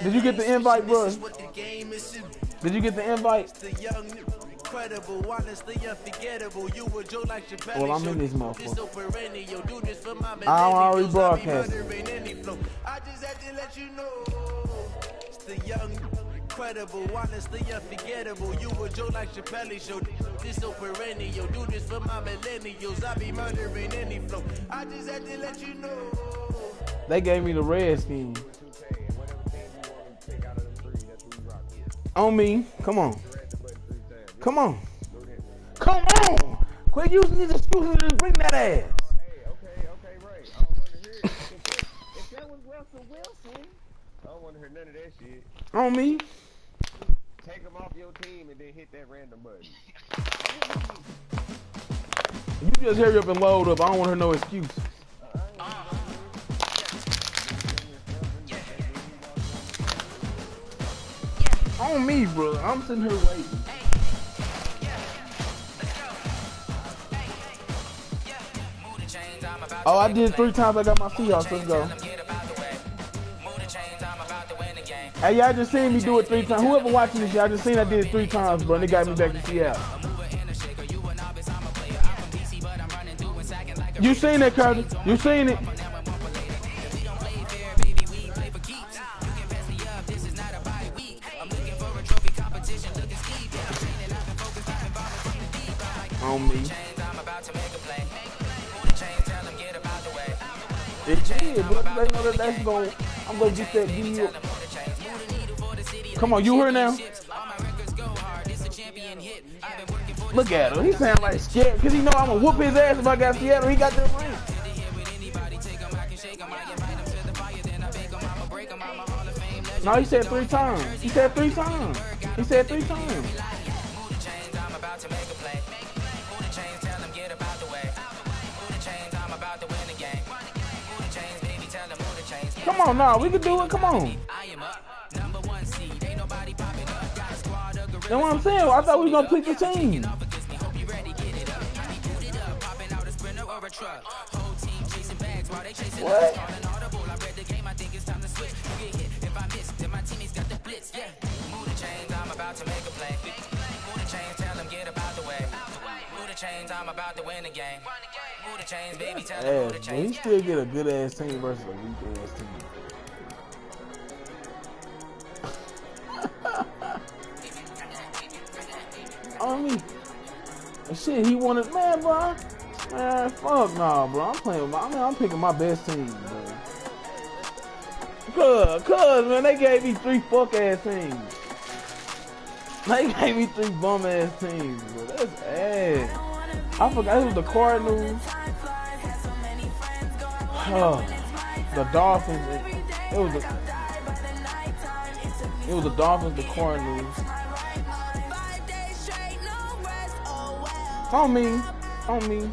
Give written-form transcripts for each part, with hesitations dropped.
Did you get the invite, bro? Did you get the invite? Well, I'm in this motherfucker. I'm already broadcasting. I just had to let you know. It's the young, incredible, honestly unforgettable. You a Joe like Chappelle show. This so perennial. Do this for my millennials. I be murdering any flow. I just had to let you know. They gave me the Redskins. On me. Come on. Come on. Come on. Quit using these excuses to bring that ass. Okay, right. I don't want to hear it. If that was Russell Wilson, I don't want to hear none of that shit. On me. Take him off your team and then hit that random button. You just hurry up and load up. I don't want to hear no excuse. On me, bro. I'm sitting here waiting. Oh, I did it 3 times. I got my Seahawks. Let's go. Hey, y'all just seen me do it 3 times. Whoever watching this, y'all just seen I did it 3 times, bro. And they got me back to Seattle. You seen that, Curtis? You seen it? On me. It did, but they know that that's going. I'm gonna get that deal. Come on, you heard now? Look at him. He sound like scared because he know I'm gonna whoop his ass if I got Seattle. He got that ring. No, he said 3 times. He said 3 times. He said 3 times. Come on, now we can do it. Come on. That's what I'm saying. I thought we was gonna pick the team. What? I'm about to win the game. Move the chains, baby. Tell them move the chains. He still get a good ass team versus a weak ass team. On me. And shit, he wanted, man, bro. Man, fuck nah, bro. I'm playing with I'm picking my best team, bro. Cuz, man, they gave me 3 fuck ass teams. They gave me 3 bum ass teams, bro. That's ass. I forgot it was the Cardinals. The Dolphins. It was the Dolphins, the Cardinals. On me. On me.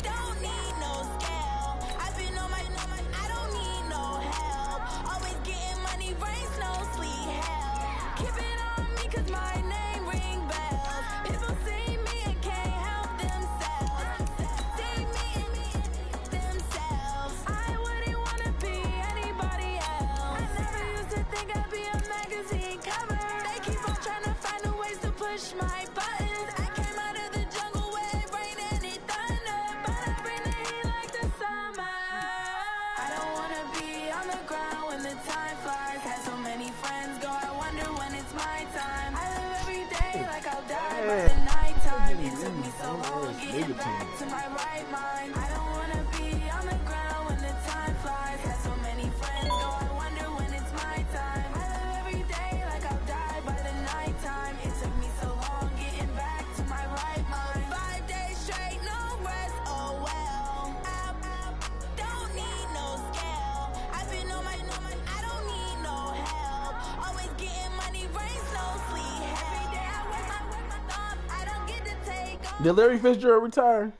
Did Larry Fitzgerald retire?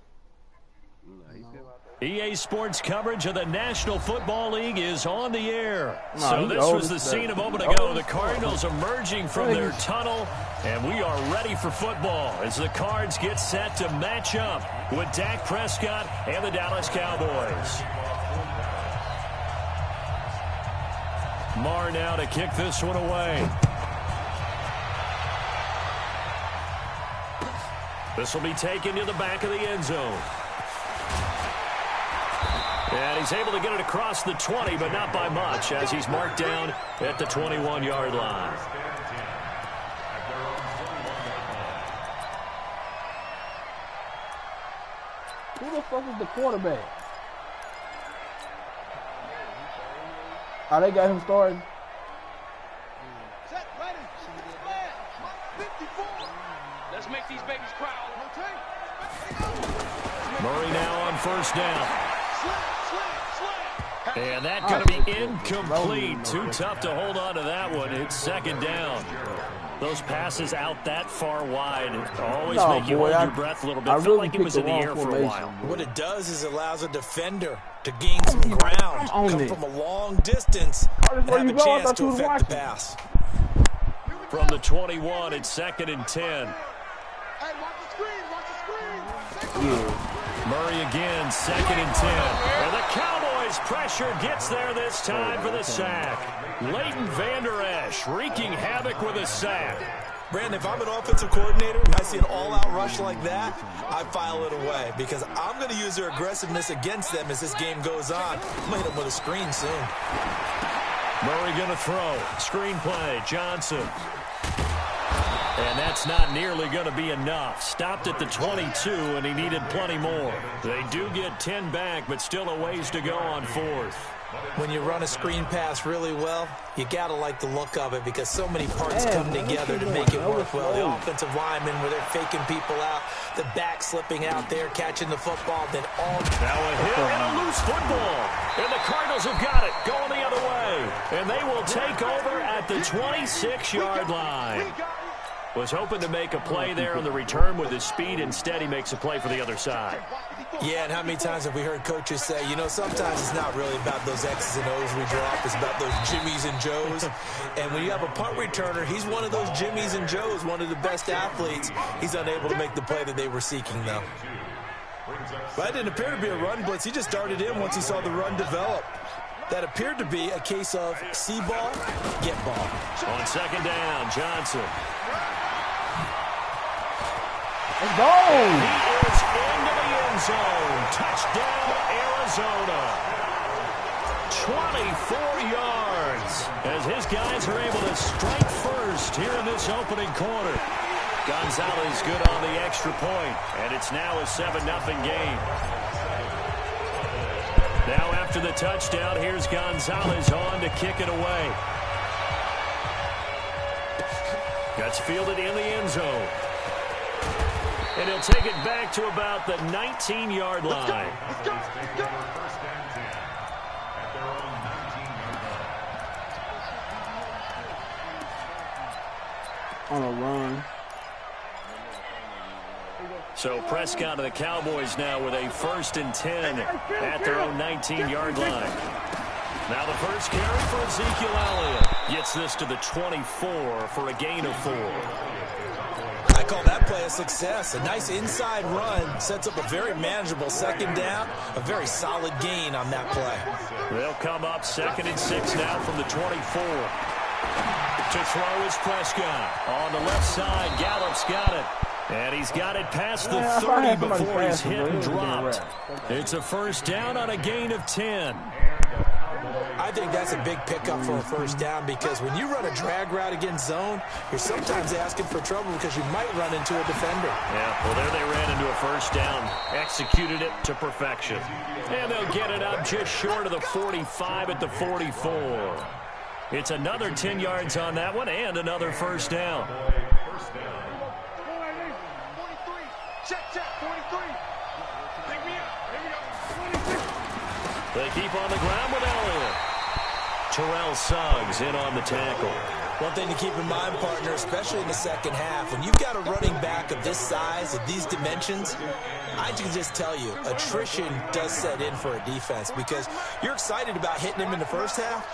EA Sports coverage of the National Football League is on the air. So this was the scene a moment ago. The Cardinals emerging from their tunnel, and we are ready for football as the Cards get set to match up with Dak Prescott and the Dallas Cowboys. Marr now to kick this one away. This will be taken to the back of the end zone. And he's able to get it across the 20, but not by much, as he's marked down at the 21-yard line. Who the fuck is the quarterback? Oh, they got him starting. Set, ready. Flag, 54. Let's make these babies cry. Murray now on first down. And that's going to be incomplete. Too tough to hold on to that one. It's second down. Those passes out that far wide always make you hold your breath a little bit. Felt like it was in the air for a while. What it does is it allows a defender to gain some ground, come from a long distance, and have a chance to affect the pass. From the 21, it's second and 10. Hey, watch the screen, Murray again, second and 10. And the Cowboys pressure gets there this time for the sack. Leighton Vander Esch wreaking havoc with a sack. Brandon, if I'm an offensive coordinator and I see an all-out rush like that, I file it away because I'm going to use their aggressiveness against them as this game goes on. I'm going to hit them with a screen soon. Murray going to throw. Screen play, Johnson. And that's not nearly going to be enough. Stopped at the 22, and he needed plenty more. They do get 10 back, but still a ways to go on fourth. When you run a screen pass really well, you got to like the look of it because so many parts come together to make it work well. The offensive linemen where they're faking people out, the back slipping out there, catching the football, then all... Now a hit and a loose football. And the Cardinals have got it going the other way. And they will take over at the 26-yard line. Was hoping to make a play there on the return with his speed. Instead, he makes a play for the other side. Yeah, and how many times have we heard coaches say, you know, sometimes it's not really about those X's and O's we drop. It's about those Jimmies and Joes. And when you have a punt returner, he's one of those Jimmies and Joes, one of the best athletes. He's unable to make the play that they were seeking, though. That didn't appear to be a run blitz. He just darted in once he saw the run develop. That appeared to be a case of see ball, get ball. On second down, Johnson. Let's go! He is into the end zone. Touchdown, Arizona. 24 yards as his guys are able to strike first here in this opening quarter. Gonzalez good on the extra point, and it's now a 7-0 game. Now after the touchdown, here's Gonzalez on to kick it away. Gets fielded in the end zone. And he'll take it back to about the 19-yard line. On a run. So Prescott of the Cowboys now with a 1st and 10 at their own 19-yard line. Now the first carry for Ezekiel Elliott. Gets this to the 24 for a gain of 4. I call that play a success. A nice inside run sets up a very manageable second down. A very solid gain on that play. They'll come up 2nd and 6 now from the 24. To throw is Prescott. On the left side, Gallup's got it. And he's got it past the 30 before he's hit and dropped. It's a first down on a gain of 10. I think that's a big pickup for a first down because when you run a drag route against zone, you're sometimes asking for trouble because you might run into a defender. Yeah, well, there they ran into a first down, executed it to perfection. And they'll get it up just short of the 45 at the 44. It's another 10 yards on that one and another first down. They keep on the ground with Elliott. Terrell Suggs in on the tackle. One thing to keep in mind, partner, especially in the second half, when you've got a running back of this size, of these dimensions, I can just tell you, attrition does set in for a defense because you're excited about hitting him in the first half.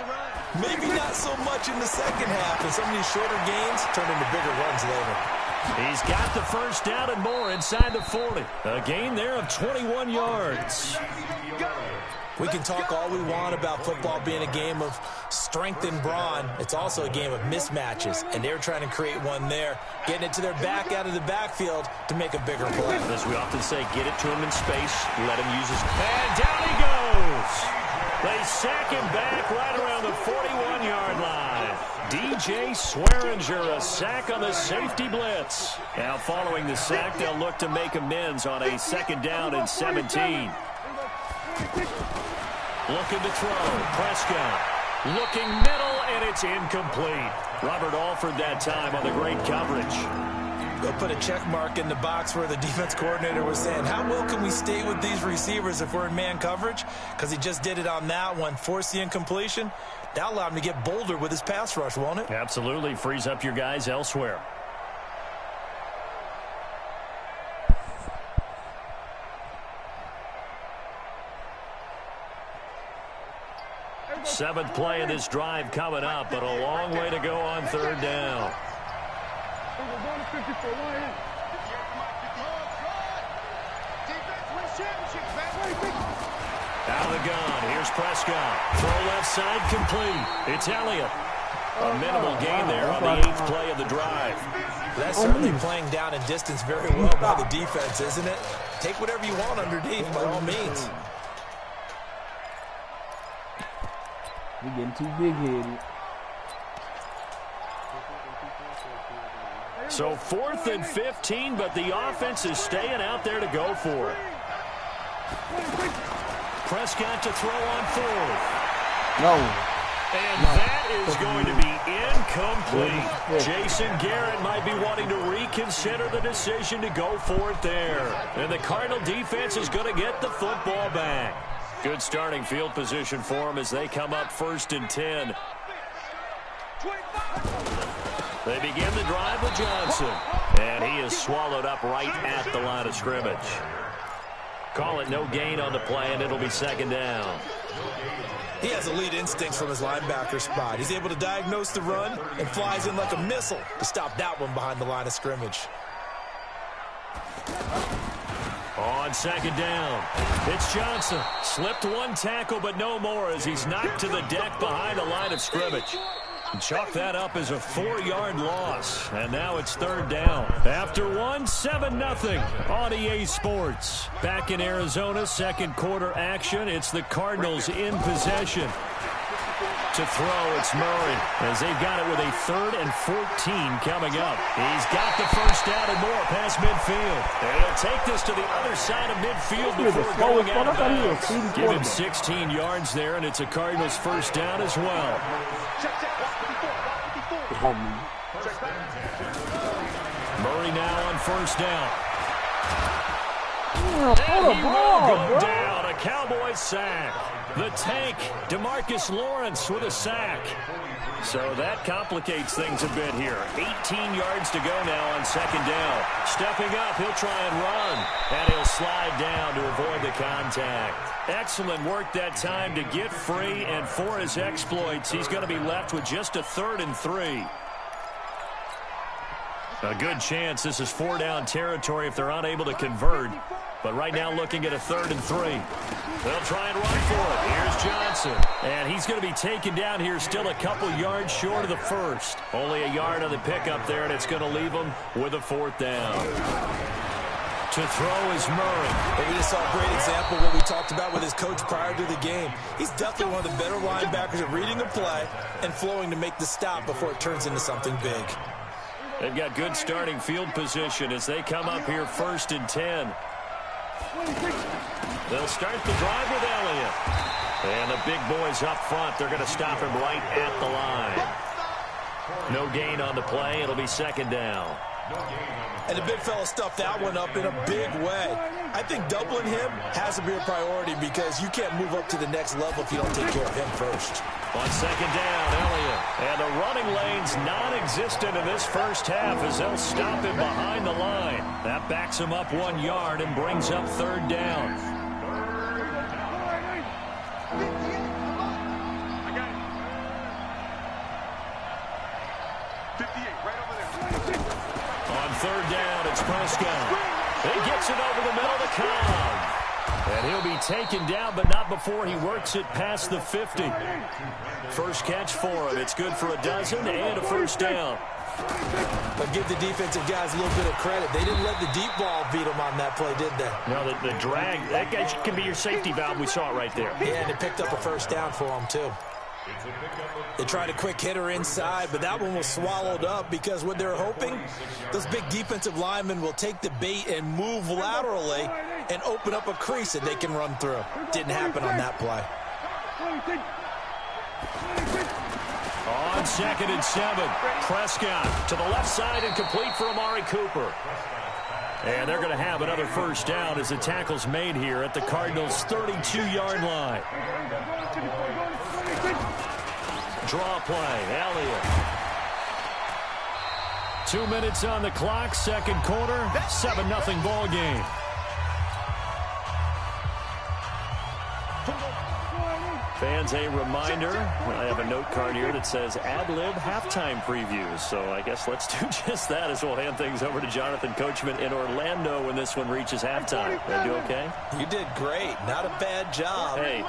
Maybe not so much in the second half, and some of these shorter gains turn into bigger runs later. He's got the first down and more inside the 40. A gain there of 21 yards. We can talk all we want about football being a game of strength and brawn. It's also a game of mismatches, and they're trying to create one there, getting it to their back out of the backfield to make a bigger play. As we often say, get it to him in space, let him use his... And down he goes! They sack him back right around the 41-yard line. DJ Swearinger, a sack on the safety blitz. Now following the sack, they'll look to make amends on a second down and 17. Looking to throw. Prescott looking middle, and it's incomplete. Robert Alford that time on the great coverage. They'll put a check mark in the box where the defense coordinator was saying, how well can we stay with these receivers if we're in man coverage? Because he just did it on that one, forced the incompletion. That'll allow him to get bolder with his pass rush, won't it? Absolutely. Frees up your guys elsewhere. Seventh play of this drive coming up, but a long way to go on third down. Out of the gun. Here's Prescott. Throw left side complete. It's Elliott. A minimal gain there on the 8th play of the drive. That's certainly playing down in distance very well by the defense, isn't it? Take whatever you want underneath by all means. We're getting too big-headed. So 4th and 15, but the offense is staying out there to go for it. Prescott to throw on 4th. No. And that is going to be incomplete. Jason Garrett might be wanting to reconsider the decision to go for it there. And the Cardinal defense is going to get the football back. Good starting field position for them as they come up 1st and 10. They begin the drive with Johnson. And he is swallowed up right at the line of scrimmage. Call it no gain on the play, and it'll be second down. He has elite instincts from his linebacker spot. He's able to diagnose the run and flies in like a missile to stop that one behind the line of scrimmage. On second down, it's Johnson. Slipped one tackle, but no more as he's knocked to the deck behind the line of scrimmage. Chalk that up as a 4-yard loss. And now it's third down. After one, 7-0 on EA Sports. Back in Arizona, second quarter action. It's the Cardinals in possession. To throw, it's Murray, as they've got it with a 3rd and 14 coming up. He's got the first down and more past midfield. And he'll take this to the other side of midfield before going out of bounds. Give him 16 yards there, and it's a Cardinals first down as well. Murray now on first down. And he will go down. A Cowboys sack. The tank, DeMarcus Lawrence with a sack. So that complicates things a bit here. 18 yards to go now on second down. Stepping up, he'll try and run. And he'll slide down to avoid the contact. Excellent work that time to get free, and for his exploits, he's going to be left with just a 3rd and 3. A good chance this is 4-down territory if they're unable to convert. But right now looking at a 3rd and 3. They'll try and run for it. Here's Johnson. And he's going to be taken down here still a couple yards short of the first. Only a yard on the pickup there, and it's going to leave him with a 4th down. To throw is Murray. And we just saw a great example of what we talked about with his coach prior to the game. He's definitely one of the better linebackers at reading a play and flowing to make the stop before it turns into something big. They've got good starting field position as they come up here 1st and 10. They'll start the drive with Elliott. And the big boys up front, they're going to stop him right at the line. No gain on the play. It'll be second down. And the big fella stuffed that one up in a big way. I think doubling him has to be a priority because you can't move up to the next level if you don't take care of him first. On second down, Elliott. And the running lane's non-existent in this first half as they'll stop him behind the line. That backs him up 1 yard and brings up 3rd down. On 3rd down, it's Prescott. He gets it over the middle to Cobb. And he'll be taken down, but not before he works it past the 50. First catch for him. It's good for a dozen and a first down. But give the defensive guys a little bit of credit. They didn't let the deep ball beat them on that play, did they? No, the drag, that guy can be your safety valve. We saw it right there. Yeah, and it picked up a first down for them, too. They tried a quick hitter inside, but that one was swallowed up because what they're hoping, those big defensive linemen will take the bait and move laterally and open up a crease that they can run through. Didn't happen on that play. On 2nd and 7, Prescott to the left side and complete for Amari Cooper. And they're going to have another first down as the tackle's made here at the Cardinals' 32-yard line. Draw play, Elliott. 2 minutes on the clock, second quarter, 7-0 ball game. Fans, a reminder, I have a note card here that says ad-lib halftime previews. So I guess let's do just that as we'll hand things over to Jonathan Coachman in Orlando when this one reaches halftime. Did I do okay? You did great. Not a bad job. Hey.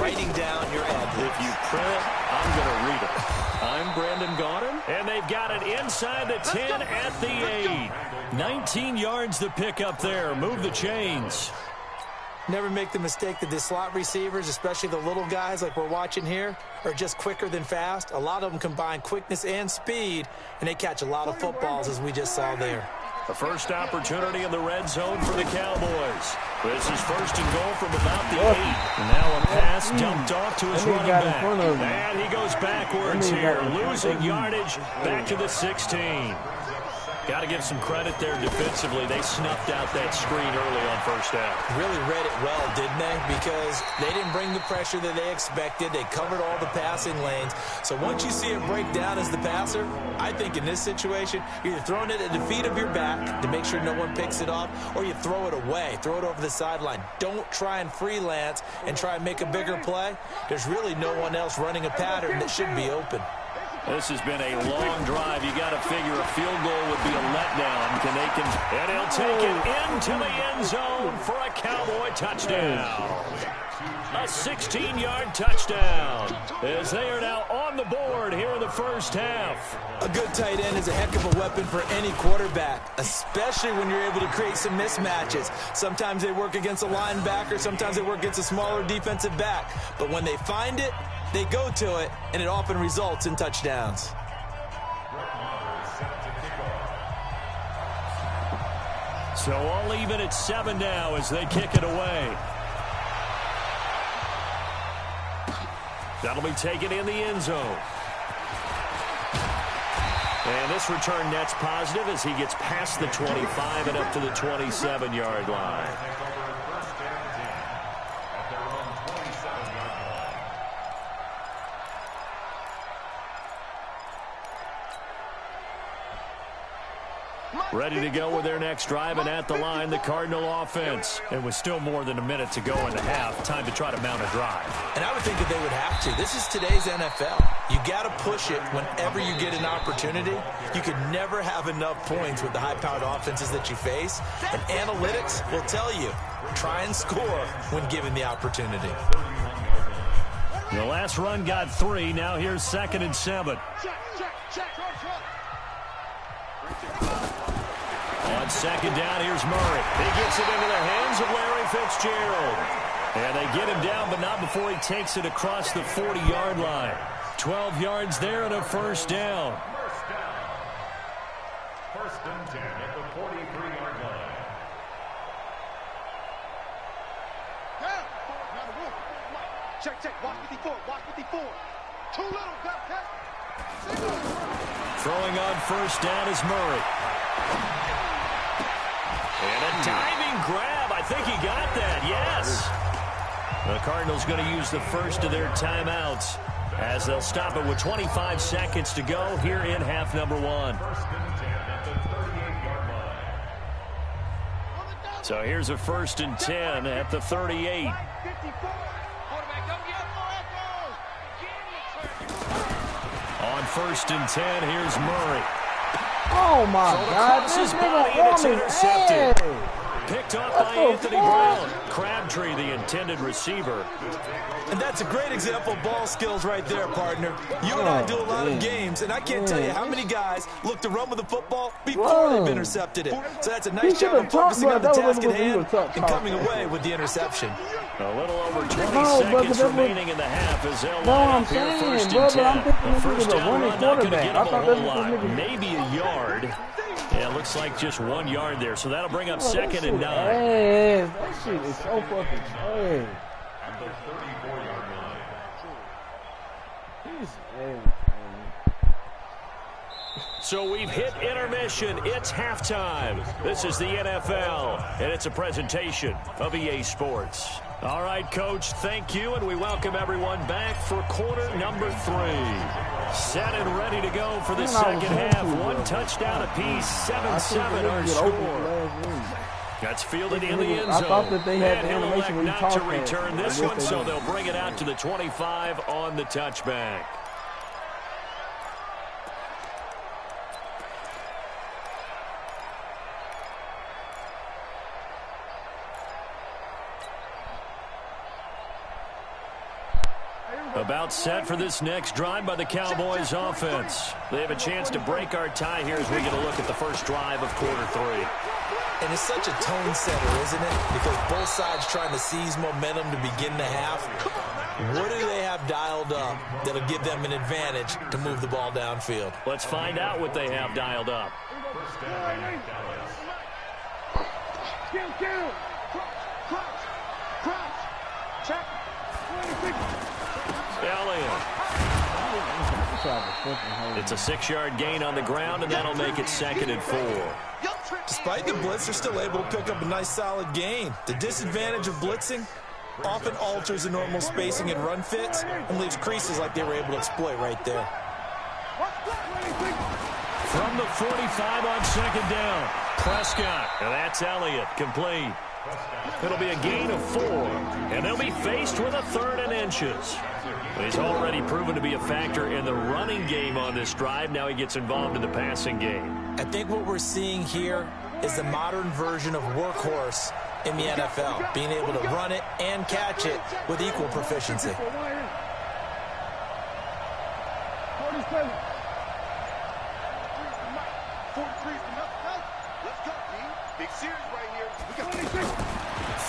Writing down your ad-lib. If you print it, I'm going to read it. I'm Brandon Gaudin, and they've got it inside the 10 at the 8. 19 yards to pick up there. Move the chains. Never make the mistake that the slot receivers, especially the little guys like we're watching here, are just quicker than fast. A lot of them combine quickness and speed, and they catch a lot of footballs, as we just saw there. The first opportunity in the red zone for the Cowboys. This is first and goal from about the 8. And now a pass dumped off to his running back. And he goes backwards here, losing yardage back to the 16. Got to give some credit there defensively. They snuffed out that screen early on first down. Really read it well, didn't they? Because they didn't bring the pressure that they expected. They covered all the passing lanes. So once you see it break down as the passer, I think in this situation, you're either throwing it at the feet of your back to make sure no one picks it off, or you throw it away, throw it over the sideline. Don't try and freelance and try and make a bigger play. There's really no one else running a pattern that should be open. This has been a long drive. You got to figure a field goal would be a letdown. And he'll take it into the end zone for a Cowboy touchdown. A 16-yard touchdown as they are now on the board here in the first half. A good tight end is a heck of a weapon for any quarterback, especially when you're able to create some mismatches. Sometimes they work against a linebacker. Sometimes they work against a smaller defensive back. But when they find it, they go to it, and it often results in touchdowns. So all even at 7 now as they kick it away. That'll be taken in the end zone. And this return net's positive as he gets past the 25 and up to the 27-yard line. Ready to go with their next drive, and at the line, the Cardinal offense. And with still more than a minute to go in the half, time to try to mount a drive. And I would think that they would have to. This is today's NFL. You got to push it whenever you get an opportunity. You can never have enough points with the high-powered offenses that you face. And analytics will tell you, try and score when given the opportunity. The last run got 3. Now here's 2nd and 7. On 2nd down, here's Murray. He gets it into the hands of Larry Fitzgerald. And they get him down, but not before he takes it across the 40-yard line. 12 yards there and a first down. First and 10 at the 43-yard line. Check. Watch 54. Watch 54. Too little, Bobcat. Throwing on first down is Murray. And a diving grab. I think he got that. Yes. The Cardinals going to use the first of their timeouts as they'll stop it with 25 seconds to go here in half number 1. So here's a 1st and 10 at the 38. On 1st and 10, here's Murray. Oh my God, this is body and it's intercepted. picked off by Anthony Brown. Crabtree, the intended receiver. And that's a great example of ball skills right there, partner. You and I do a lot of games, and I can't tell you how many guys look to run with the football before they've intercepted it. So that's a nice job of focusing on the task at hand and coming away with the interception. A little over 20 seconds remaining in the half as they'll line up here first and 10. A first down run not going to get them a whole lot. Maybe a yard. Yeah, it looks like just 1 yard there. So that'll bring up second and 9. That shit is so fucking trash. At the 34-yard line. So we've hit intermission. It's halftime. This is the NFL, and it's a presentation of EA Sports. All right, Coach, thank you, and we welcome everyone back for quarter number 3. Set and ready to go for the second half. 1 touchdown apiece, 7-7 our score. That's fielded in the end zone. I thought that they had the he'll elect animation when he not to tossed return that. this one, so they'll bring it out to the 25 on the touchback. About set for this next drive by the Cowboys offense. They have a chance to break our tie here as we get a look at the first drive of quarter 3. And it's such a tone setter, isn't it? Because both sides trying to seize momentum to begin the half. What do they have dialed up that'll give them an advantage to move the ball downfield? Let's find out what they have dialed up. First down, Dallas. Down. Crouch. Check. Elliott. It's a 6-yard gain on the ground, and that'll make it second and 4. Despite the blitz, they're still able to pick up a nice solid gain. The disadvantage of blitzing often alters the normal spacing and run fits and leaves creases like they were able to exploit right there. From the 45 on second down, Prescott, and that's Elliott, complete. It'll be a gain of 4, and they'll be faced with a 3rd and inches. He's already proven to be a factor in the running game on this drive. Now he gets involved in the passing game. I think what we're seeing here is the modern version of workhorse in the NFL, being able to run it and catch it with equal proficiency.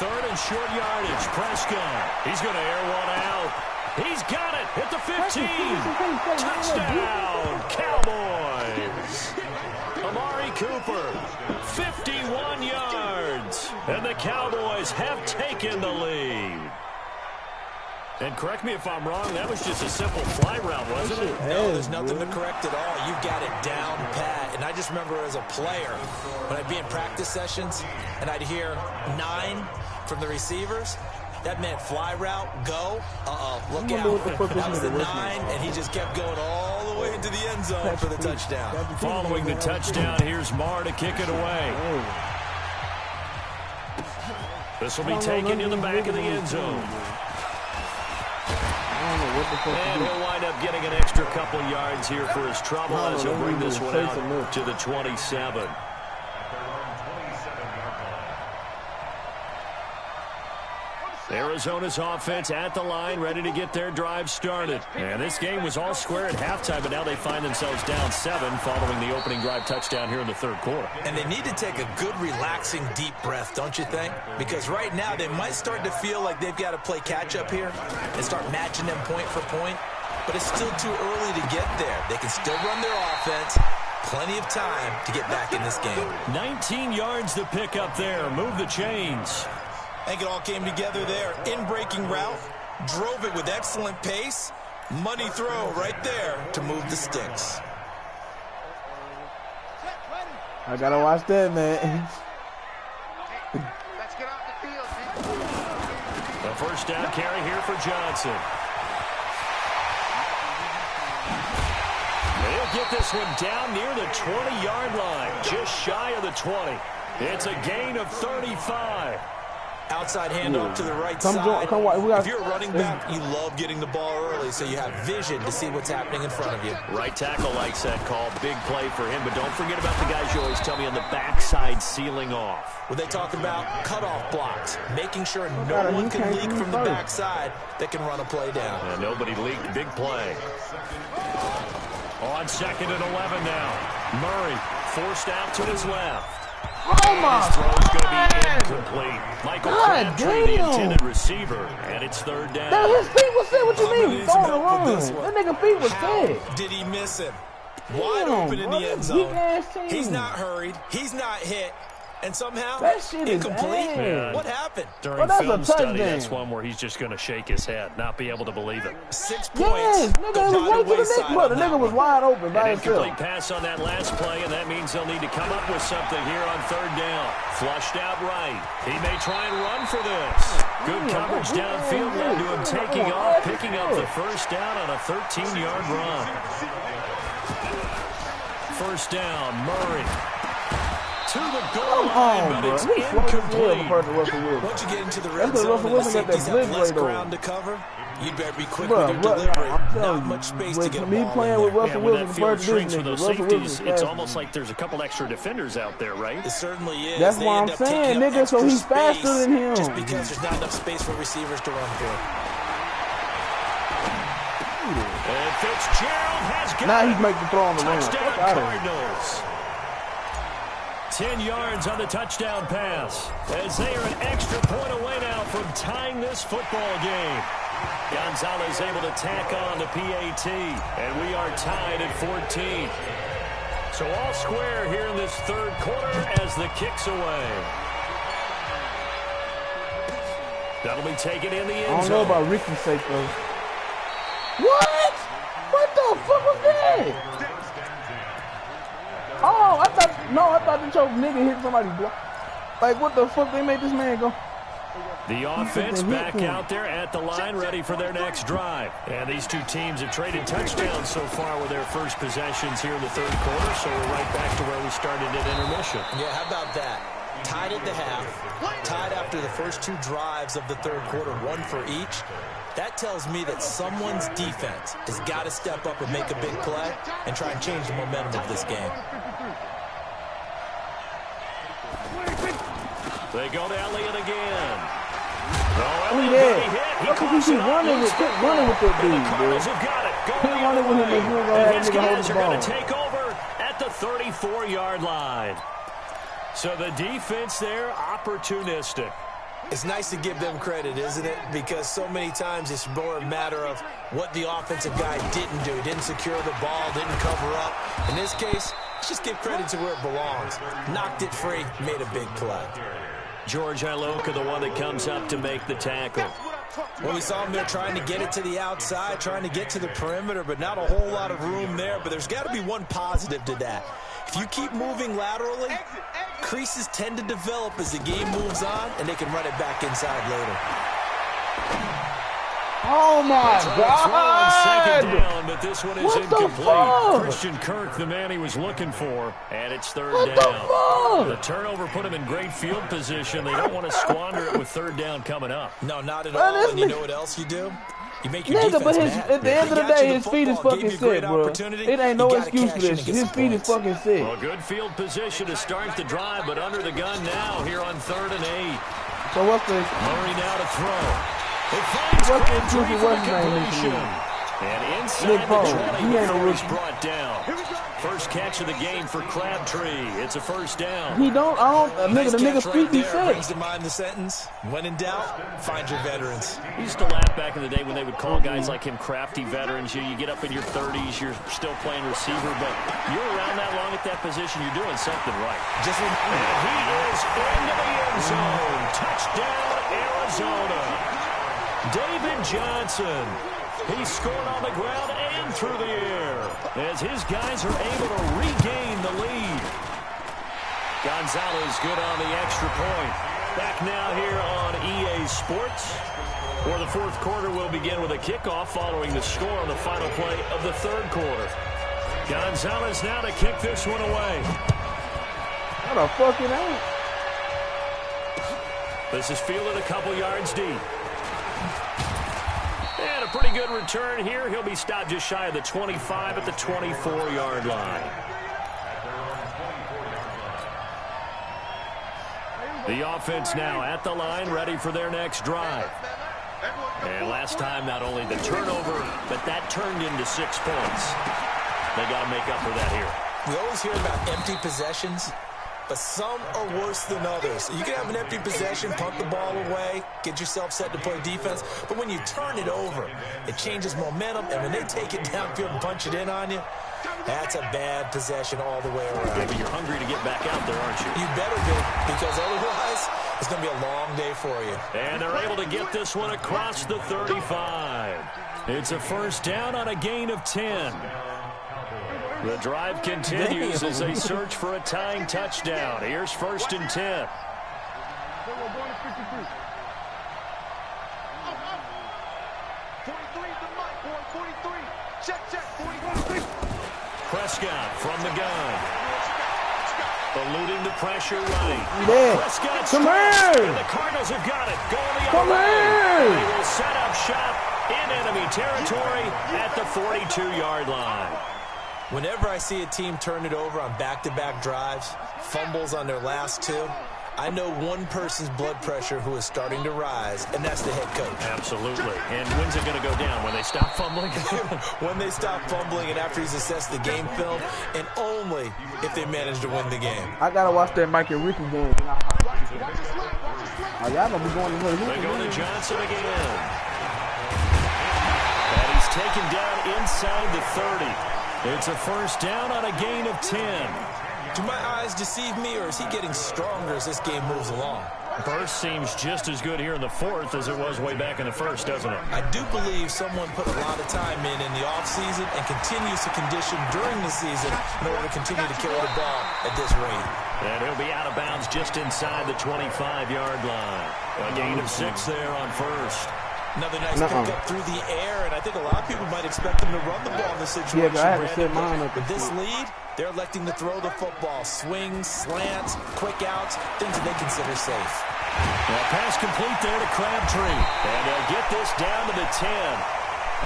Third and short yardage, Prescott. He's going to air one out. He's got it at the 15. Touchdown, Cowboys. Amari Cooper, 51 yards. And the Cowboys have taken the lead. And correct me if I'm wrong, that was just a simple fly route, wasn't it? No, there's nothing to correct at all. You've got it down pat. And I just remember as a player, when I'd be in practice sessions and I'd hear 9 from the receivers, that meant fly route, go, look out. That was the 9, and he just kept going all the way into the end zone for the touchdown. Following the touchdown, here's Marr to kick it away. This will be taken in the back of the end zone. And he'll wind up getting an extra couple yards here for his trouble as he'll bring this one out to the 27. Arizona's offense at the line, ready to get their drive started. And this game was all square at halftime, but now they find themselves down 7 following the opening drive touchdown here in the third quarter. And they need to take a good, relaxing, deep breath, don't you think? Because right now they might start to feel like they've got to play catch-up here and start matching them point for point. But it's still too early to get there. They can still run their offense. Plenty of time to get back in this game. 19 yards to pick up there. Move the chains. I think it all came together there. In-breaking route, drove it with excellent pace. Money throw right there to move the sticks. I gotta watch that, man. Let's get off the field, The first down carry here for Johnson. They'll get this one down near the 20-yard line, just shy of the 20. It's a gain of 35. Outside handoff to the right side. If you're a running back, you love getting the ball early so you have vision to see what's happening in front of you. Right tackle likes that call. Big play for him, but don't forget about the guys you always tell me on the backside sealing off. When they talk about cutoff blocks, making sure no one can leak from the backside that can run a play down. And nobody leaked. Big play. On 2nd and 11 now. Murray forced out to his left. Oh my His throw's going to be God. incomplete. Michael Crabtree, the intended receiver, and it's 3rd down. Now his feet was set. What you mean? He's throwing the run. That nigga feet was set. Did he miss him? Wide open in the end zone. He's not hurried. He's not hit. And somehow, that shit is incomplete. Yeah. What happened? During film study, that's one where he's just going to shake his head, not be able to believe it. 6 points. Yes, nigga, it was right to the neck, but the nigga was wide open by An himself. incomplete pass on that last play, and that means they'll need to come up with something here on 3rd down. Flushed out right. He may try and run for this. Good coverage downfield led to him taking off, picking up the 1st down on a 13-yard run. 1st down, Murray. To the goal line, but it's incomplete. Once you get into the red zone and the safeties have less ground to cover, you'd better be quick with your delivery. Not much space to get me playing with Russell Wilson field shrinks with those safeties, it's almost like there's a couple extra defenders out there, right? It certainly is. That's why I'm saying, nigga, so he's faster than him. Just because there's not enough space for receivers to run through. And Fitzgerald has got now he's making the throw on the run. Touchdown Cardinals. 10 yards on the touchdown pass, as they are an extra point away now from tying this football game. Gonzalez able to tack on the PAT, and we are tied at 14. So all square here in this 3rd quarter as the kick's away. That'll be taken in the end zone. I don't know about Ricky's sake, though. What? What the fuck was that? Oh, I thought the choke nigga hit somebody's block. Like, what the fuck they made this man go? The offense back out there at the line, ready for their next drive. And these two teams have traded touchdowns so far with their first possessions here in the 3rd quarter, so we're right back to where we started at intermission. Yeah, how about that? Tied at the half, tied after the first 2 drives of the 3rd quarter, 1 for each. That tells me that someone's defense has got to step up and make a big play and try and change the momentum of this game. They go to Elliott again. Look at that. How can he keep running with that dude, bro? Keep running with him if you're going to have a nigga hold the ball. Going to take over at the 34-yard line. So the defense there, opportunistic. It's nice to give them credit, isn't it? Because so many times it's more a matter of what the offensive guy didn't do. Didn't secure the ball, didn't cover up. In this case, let's just give credit to where it belongs. Knocked it free, made a big play. George Iloka, the one that comes up to make the tackle. Well, we saw him there trying to get it to the outside, trying to get to the perimeter, but not a whole lot of room there. But there's got to be one positive to that. If you keep moving laterally, creases tend to develop as the game moves on, and they can run it back inside later. Oh, my God! 2nd down, but this one is incomplete. Christian Kirk, the man he was looking for, and it's 3rd down. The turnover put him in great field position. They don't want to squander it with 3rd down coming up. No, not at all. And you know what else you do? You make your defense but mad. at the end of the day, his feet is fucking sick, bro. It ain't no excuse for this. His feet is fucking sick. Well, good field position to start the drive, but under the gun now here on 3rd and 8. So what's the... Murray now to throw. It finds Crabtree for the completion. And inside the 20 before he's brought down. First catch of the game for Crabtree. It's a 1st down. The nigga's feet be set. Brings to mind the sentence, when in doubt, find your veterans. We used to laugh back in the day when they would call guys like him crafty veterans. You get up in your 30s, you're still playing receiver, but you're around that long at that position, you're doing something right. And he is into the end zone. Touchdown, Arizona. David Johnson. He scored on the ground and through the air as his guys are able to regain the lead. Gonzalez good on the extra point. Back now here on EA Sports, where the 4th quarter will begin with a kickoff following the score on the final play of the 3rd quarter. Gonzalez now to kick this one away. What the fuck it ain't? This is fielded a couple yards deep. And a pretty good return here. He'll be stopped just shy of the 25 at the 24-yard line. The offense now at the line, ready for their next drive. And last time, not only the turnover, but that turned into 6 points. They got to make up for that here. We always hear about empty possessions, but some are worse than others. You can have an empty possession, punt the ball away, get yourself set to play defense, but when you turn it over, it changes momentum, and when they take it downfield and punch it in on you, that's a bad possession all the way around. Yeah, but you're hungry to get back out there, aren't you? You better be, because otherwise it's going to be a long day for you. And they're able to get this one across the 35. It's a first down on a gain of 10. The drive continues as they search for a tying touchdown. Here's first and 10. Prescott from the gun. Eluding the pressure right. Yeah. Prescott Come here. and the Cardinals have got it. Going the Come other way. here. They will set up shop in enemy territory at the 42-yard line. Whenever I see a team turn it over on back-to-back drives, fumbles on their last 2, I know one person's blood pressure who is starting to rise, and that's the head coach. Absolutely. And when's it going to go down? When they stop fumbling? When they stop fumbling and after he's assessed the game film, and only if they manage to win the game. I got to watch that Mike and Ricky game. Oh, y'all going to be going to They go to Johnson again. And he's taken down inside the 30. It's a first down on a gain of 10. Do my eyes deceive me, or is he getting stronger as this game moves along? Burst seems just as good here in the 4th as it was way back in the 1st, doesn't it? I do believe someone put a lot of time in the offseason and continues to condition during the season in order to continue to carry the ball at this rate. And he'll be out of bounds just inside the 25-yard line. A gain of 6 there on first. Another nice pickup through the air, and I think a lot of people might expect them to run the ball in this situation. Yeah, but I had to set mine up. With this lead, they're electing to throw the football. Swings, slants, quick outs, things that they consider safe. Well, pass complete there to Crabtree. And they'll get this down to the 10.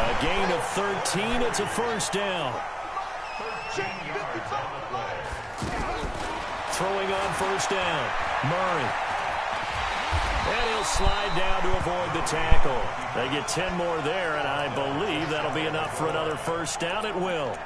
A gain of 13. It's a first down. Throwing on first down. Murray. And he'll slide down to avoid the tackle. They get 10 more there, and I believe that'll be enough for another first down. It will.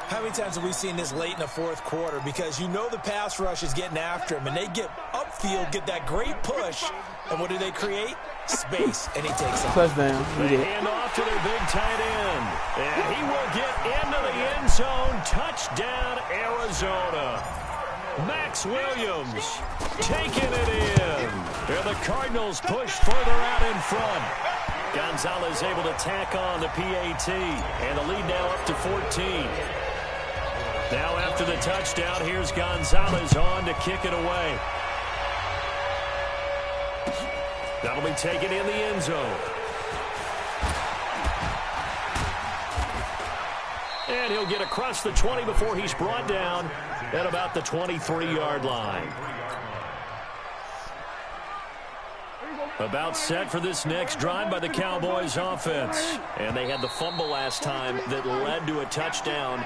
How many times have we seen this late in the 4th quarter? Because you know the pass rush is getting after him, and they get upfield, get that great push, and what do they create? Space, and he takes off. Touchdown. They hand off to their big tight end, and he will get into the end zone. Touchdown, Arizona. Max Williams taking it in. And the Cardinals push further out in front. Gonzalez able to tack on the PAT, and the lead now up to 14. Now after the touchdown, here's Gonzalez on to kick it away. That'll be taken in the end zone. And he'll get across the 20 before he's brought down at about the 23-yard line. About set for this next drive by the Cowboys offense. And they had the fumble last time that led to a touchdown.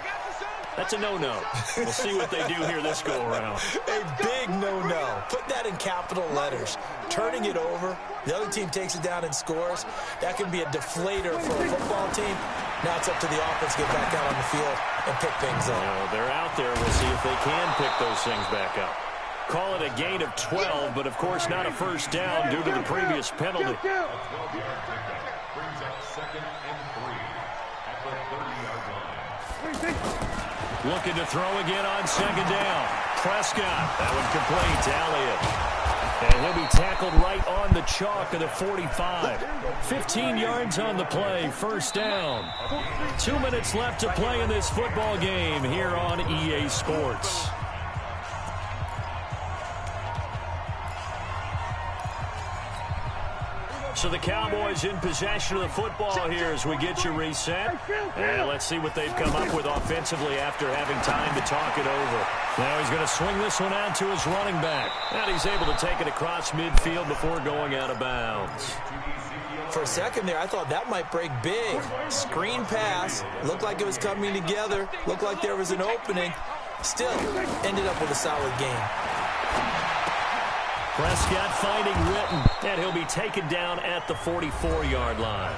That's a no-no. We'll see what they do here this go-around. A big no-no. Put that in capital letters. Turning it over, the other team takes it down and scores. That can be a deflator for a football team. Now it's up to the offense to get back out on the field and pick things up. Well, they're out there. We'll see if they can pick those things back up. Call it a gain of 12, but of course not a first down due to the previous penalty. Brings up 2nd and 3 at the 30-yard line. Looking to throw again on 2nd down. Prescott, that one complete to Elliott. And he'll be tackled right on the chalk of the 45. 15 yards on the play, first down. 2 minutes left to play in this football game here on EA Sports. So the Cowboys in possession of the football here as we get you reset. And let's see what they've come up with offensively after having time to talk it over. Now he's going to swing this one out to his running back. And he's able to take it across midfield before going out of bounds. For a second there, I thought that might break big. Screen pass. Looked like it was coming together. Looked like there was an opening. Still ended up with a solid game. Prescott finding Witten, and he'll be taken down at the 44-yard line.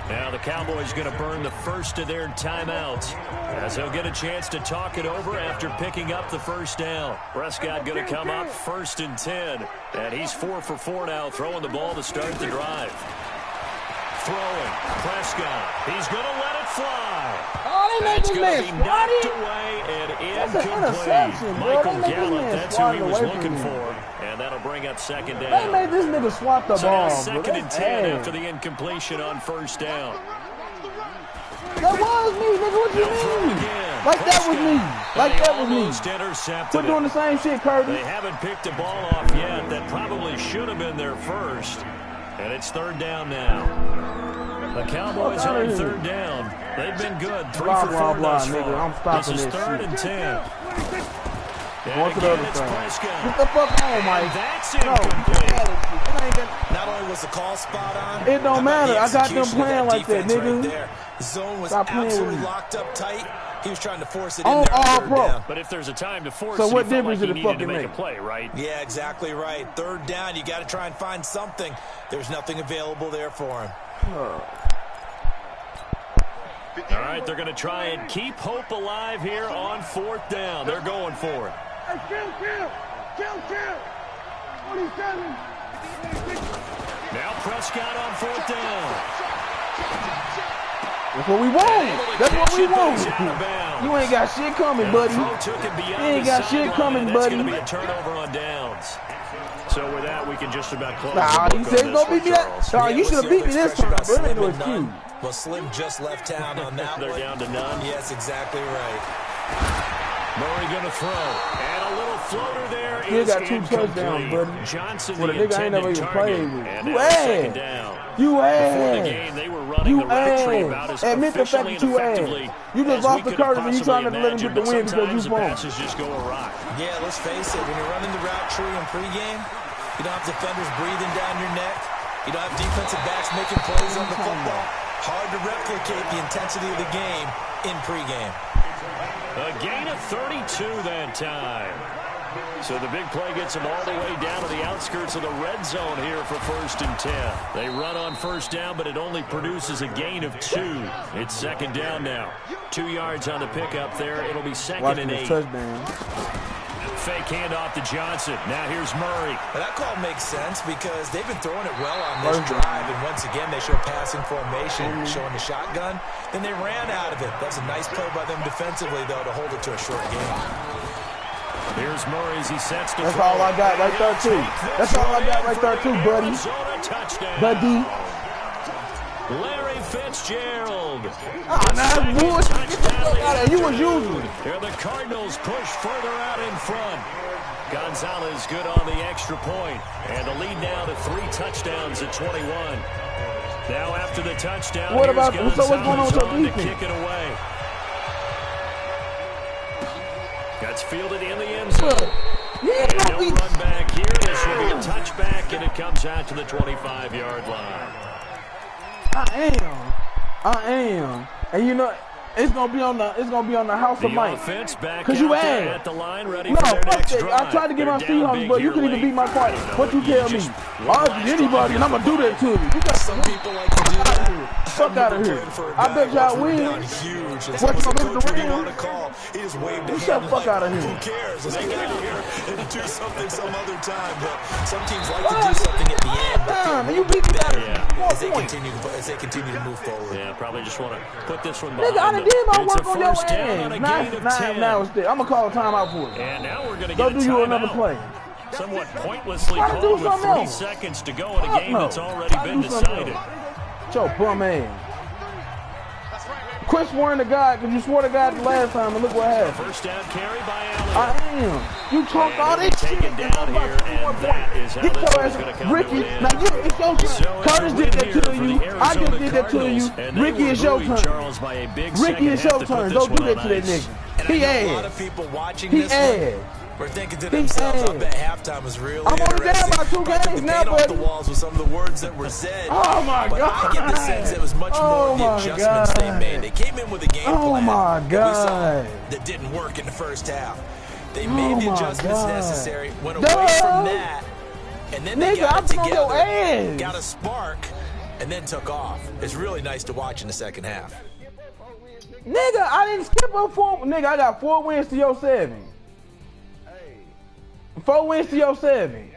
Now the Cowboys going to burn the first of their timeouts as they'll get a chance to talk it over after picking up the first down. Prescott going to come up 1st and 10, and he's 4 for 4 now, throwing the ball to start the drive. Throwing, Prescott. He's going to let it fly. Oh, they made That's this going to man be knocked away and incomplete. Michael Gallup, that's who he was looking for. And that'll bring up 2nd down. They made this nigga swap the So ball. now 2nd and 10 Hey. after the incompletion on 1st down. That was me, nigga. What you mean? Again. Like that was me. Like that was me. Almost intercepted Quit doing the same shit, Curtis. They haven't picked a ball off yet. That probably should have been their first. And it's 3rd down now. The Cowboys on 3rd down. They've been good. 3 for 4 thus nigga. far. I'm stopping This is this 3rd shit. and 10. Going to the other side. Get the fuck on, Mike. That's No, incomplete. it ain't got- Not only was the call spot on, It don't how about matter. the I got them execution of playing that like that, defense nigga. right there. The zone was Stop playing with absolutely me. locked up tight. He was trying to force it On in there on all 3rd pro. down. But if there's a time to force So it, what he felt difference like did he it needed to fucking make a make? play, right? Yeah, exactly right. 3rd down, you got to try and find something. There's nothing available there for him. All right, they're going to try and keep hope alive here on 4th down. They're going for it. Now Prescott on 4th down. That's what we want. That's what we want. Out of bounds. You ain't got shit coming, buddy. Throw took it beyond You ain't the got shit sideline, coming, and that's buddy. going to be a turnover on downs. So with that, we can just about close Nah, the he book said on he's gonna this beat me one, that. Charles. Nah, you should have beat me this time, but it ain't no Slim and excuse. none. Well, Slim just left town on that They're one. down to none. Yes, exactly right. Murray going to throw. And a little floater there He is got 2 incomplete. touchdowns, buddy. Johnson, With a the nigga I ain't never intended even target. played with. And You now 2nd ass. down. You Before the ass. game, they were running You the red tree ass. about as Admit the fact efficiently that and you effectively ass. You just as lost we the could have Curtis and you trying to possibly let him get the imagined, win but because you sometimes the phone. passes just go awry. Yeah, let's face it. When you're running the route tree in pregame, you don't have defenders breathing down your neck. You don't have defensive backs making plays on the football. Hard to replicate the intensity of the game in pregame. A gain of 32 that time. So the big play gets them all the way down to the outskirts of the red zone here for 1st and 10. They run on 1st down, but it only produces a gain of 2. It's 2nd down now. 2 yards on the pickup there. It'll be 2nd Watching and his 8. touchdown. Fake handoff to Johnson. Now here's Murray. Well, that call makes sense because they've been throwing it well on this drive, and once again, they show passing formation, showing the shotgun. Then they ran out of it. That's a nice play by them defensively, though, to hold it to a short game. Here's Murray as he sets the That's throw. all I got right there, too. That's all I got right there, too, buddy. Arizona touchdown. Buddy. Larry Fitzgerald. Ah, nah, bullshit. Get the fuck out of here. You was using it. Here the Cardinals push further out in front. Gonzalez good on the extra point. And the lead now to 3 touchdowns at 21. Now after the touchdown, What here's about- so what's going on with your Gonzalez to defense? kick it away. That's fielded in the end zone. Yeah, And no, no we- run back here. This will be a touchback, and it comes out to the 25-yard line. I am. And you know, it's gonna be on the house of The Mike. offense back 'Cause you out there ass. at the line, ready No, for their fuck next that. drive. I tried to get my They're down Seahawks, big but you here couldn't even late. beat my fight. I don't know. What you tell me? just I'll beat anybody, and I'm gonna do that to you. You got Some people like to do that. fuck out of here. I bet y'all win. Down huge. And What, you so gonna coach make the didn't win? want to call. He just waved a You hand shut the fuck like, out of here. Who cares? Let's get out of here and do something some other time. But some teams like to do something at the end. But feel And you beat me by Yeah. as they 4 points. continue to move forward. Yeah, probably just want to put this one behind Nigga, I done them. did my It's work a on your first down ass. on a gain of 10. Now it's there. I'm gonna call a timeout for it. And now we're going to Go get a do you another timeout. play. Somewhat pointlessly Try to do called with something 3 else. seconds to go in a Fuck game no. that's already Try to been do something decided. else. Your bum ass. Quit swearing to God, because you swore to God the last time, and look what happened. First down carry by Allen. I am. You talk all this shit. Taken down here, and that is how this one's going to come Ricky, to an end. now it's your turn. Curtis did that to you. I just did that to you. Ricky, it's your turn. Ricky, it's your turn. Don't do that to that nigga. He A ass. lot of people watching He this ass. were thinking to themselves, I bet halftime was really I'm only down interesting. by 2 games now, Off the buddy. walls with some of the words that were said. Oh my but God. I get the sense it was much more of the adjustments they made. They came in with a game plan. Oh my that we saw God. that didn't work in the first half. They made the my adjustments God. necessary, went away from that, and then they Nigga, got it I'm on your together, ass. got a spark, and then took off. It's really nice to watch in the second half. Nigga, I didn't skip up 4. Nigga, I got 4 wins to your 7. 4 wins to your 7. Hey,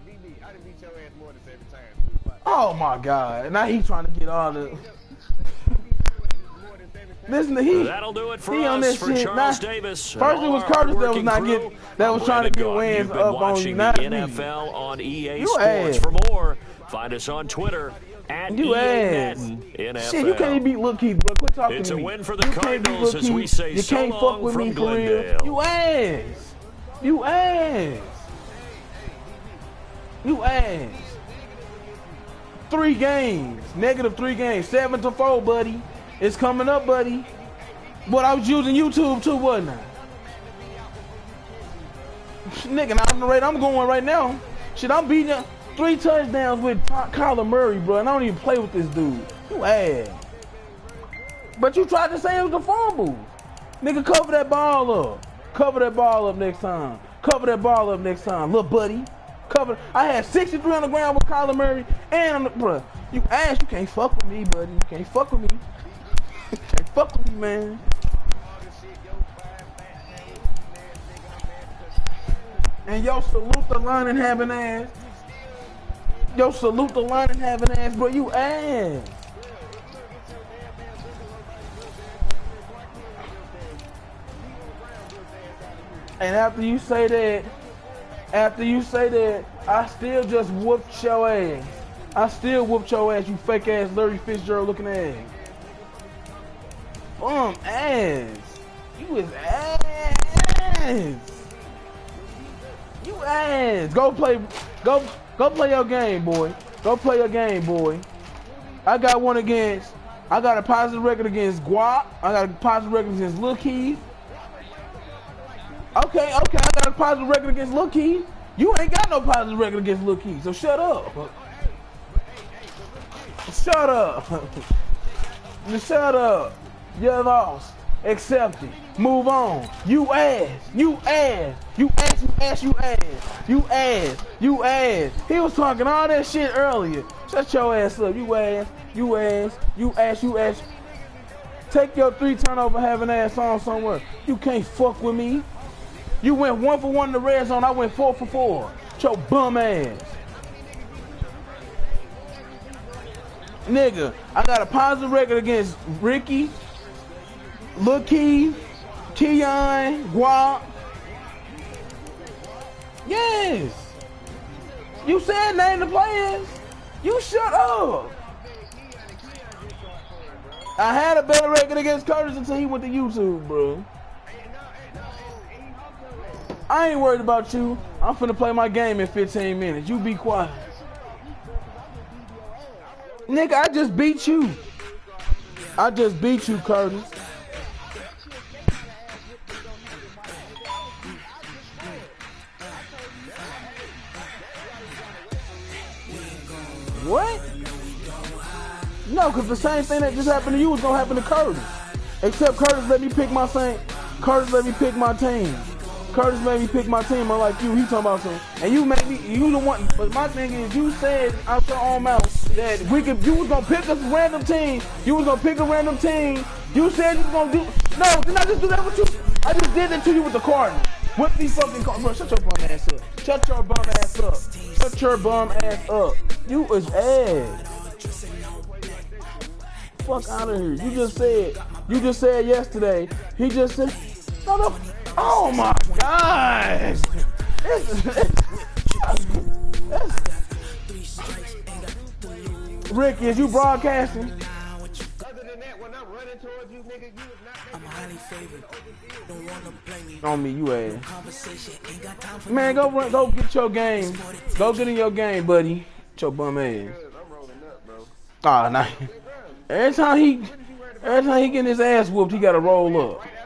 DB, I done beat your ass more than 7 times. Oh my God. Now he trying to get all the... Listen to he. That'll do it for he on us this for shit. Charles Now, Davis. First it was Curtis that was not getting, that was trying to get wins up on you, not the me. NFL on EA You Sports. ass. For more, find us on Twitter at You EA ass. Madden NFL. Shit, you can't even beat Lil Keith, bro. Quit talking It's to a me. win for the You can't beat Cardinals Lil as we Keith. say You so can't long fuck with from me for real. Glendale. You ass. You ass. You ass. 3 games. -3 games. 7-4, buddy. It's coming up, buddy. But I was using YouTube too, wasn't I? Nigga, now I'm the rate I'm going right now. Shit, I'm beating up 3 touchdowns with Kyler Murray, bro, and I don't even play with this dude. You ass. But you tried to say it was a fumble. Nigga, cover that ball up. Cover that ball up next time. Cover that ball up next time, little buddy. Cover. I had 63 on the ground with Kyler Murray, and bro, you ass. You can't fuck with me, buddy. You can't fuck with me. You can't fuck with me, man. And yo, salute the line and having ass. Yo, salute the line and having ass, bro. You ass. And after you say that, I still just whooped your ass. I still whooped your ass, you fake ass Larry Fitzgerald looking ass. Ass. You is ass. You ass. Go play your game, boy. Go play your game, boy. I got a positive record against Guap. I got a positive record against Lil Keith. Okay, I got a positive record against Lil Keith. You ain't got no positive record against Lil Keith, so shut up. Shut up. Shut up. You lost. Accept it. Move on. You ass. You ass. You ass. You ass. You ass. You ass. You ass. He was talking all that shit earlier. Shut your ass up. You ass. You ass. You ass. You ass. Take your 3 turnover having ass on somewhere. You can't fuck with me. You went 1 for 1 in the red zone. I went 4 for 4. Your bum ass. Nigga, I got a positive record against Ricky, Lil Keith, Keon, Guap. Yes. You said name the players. You shut up. I had a better record against Curtis until he went to YouTube, bro. I ain't worried about you. I'm finna play my game in 15 minutes. You be quiet. Nigga, I just beat you. I just beat you, Curtis. What? No, because the same thing that just happened to you was gonna happen to Curtis. Except Curtis let me pick my team. Curtis let me pick my team. Curtis made me pick my team unlike you. He talking about something. And you made me, you the one, but my thing is you said out your own mouth that you was gonna pick us a random team. You was gonna pick a random team. You said you was gonna do, no, didn't I just do that with you? I just did that to you with the Cardinals. With these fucking Cardinals. Bro, shut your bum ass up. Shut your bum ass up. Shut your bum ass up. You is ass. Fuck out of here. You just said yesterday, he just said, no. Oh my gosh! Ricky, is you broadcasting? Other than that, when I'm running towards you, you, nigga, you was not I'm highly favored. Don't wanna blame me. On me, you ass. Conversation ain't got time for Man, go get your game. Go get in your game, buddy. Get your bum ass. I'm rolling up, bro. Ah, nah. Every time he getting his ass whooped, he gotta roll up.